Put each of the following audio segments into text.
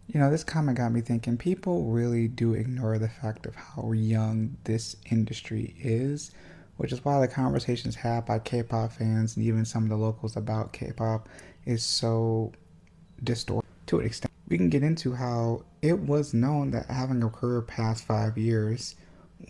This comment got me thinking people really do ignore the fact of how young this industry is, which is why the conversations had by K pop fans and even some of the locals about K pop is so distorted to an extent. We can get into how it was known that having a career past 5 years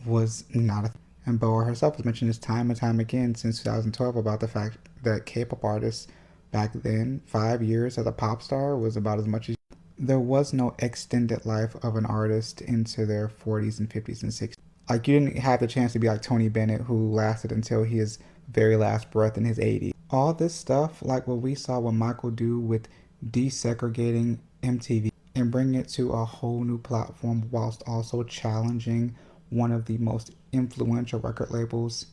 was not a thing. And Boa herself has mentioned this time and time again since 2012 about the fact that K pop artists back then, 5 years as a pop star was about as much as there was no extended life of an artist into their 40s and 50s and 60s. Like, you didn't have the chance to be like Tony Bennett, who lasted until his very last breath in his 80s. All this stuff, like what we saw what Michael do with desegregating MTV and bringing it to a whole new platform whilst also challenging one of the most influential record labels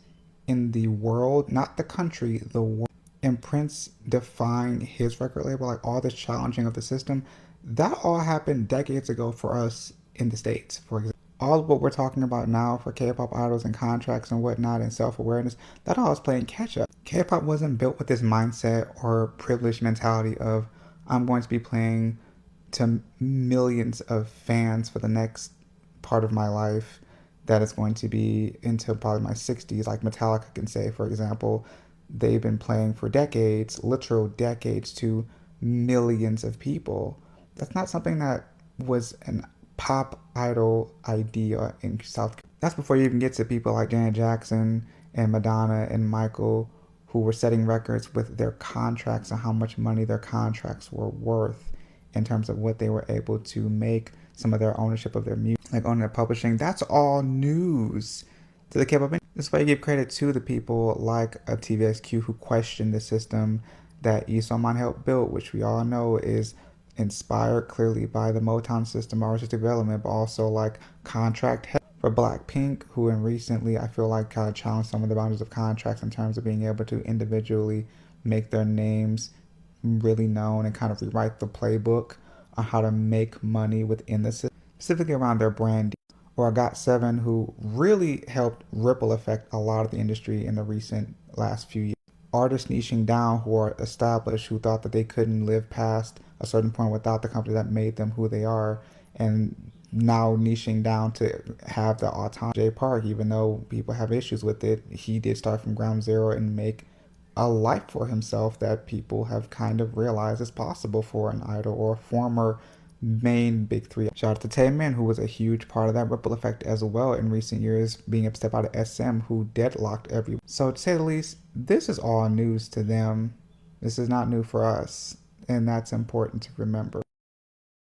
in the world, not the country, the world. And Prince defying his record label, like all this challenging of the system, that all happened decades ago for us in the States, for example. All of what we're talking about now for K-pop idols and contracts and whatnot and self-awareness, that all is playing catch up. K-pop wasn't built with this mindset or privileged mentality of I'm going to be playing to millions of fans for the next part of my life that is going to be into probably my 60s, like Metallica can say, for example. They've been playing for decades, literal decades, to millions of people. That's not something that was an pop idol idea in South Korea. That's before you even get to people like Janet Jackson and Madonna and Michael, who were setting records with their contracts and how much money their contracts were worth in terms of what they were able to make, some of their ownership of their music, like owning their publishing. That's all news to the K-pop industry. That's why you give credit to the people like a TVXQ who questioned the system that Lee Soo-man helped build, which we all know is inspired clearly by the Motown system, artistic development, but also like contract help for Blackpink, who in recently I feel like kind of challenged some of the boundaries of contracts in terms of being able to individually make their names really known and kind of rewrite the playbook on how to make money within the system, specifically around their brand. Or GOT7, who really helped ripple affect a lot of the industry in the recent last few years. Artists niching down who are established, who thought that they couldn't live past a certain point without the company that made them who they are, and now niching down to have the autonomy. Jay Park, even though people have issues with it, he did start from ground zero and make a life for himself that people have kind of realized is possible for an idol or a former main big three. Shout out to Taemin, who was a huge part of that ripple effect as well in recent years, being a step out of SM, who deadlocked everyone. So to say the least, this is all news to them. This is not new for us, and that's important to remember.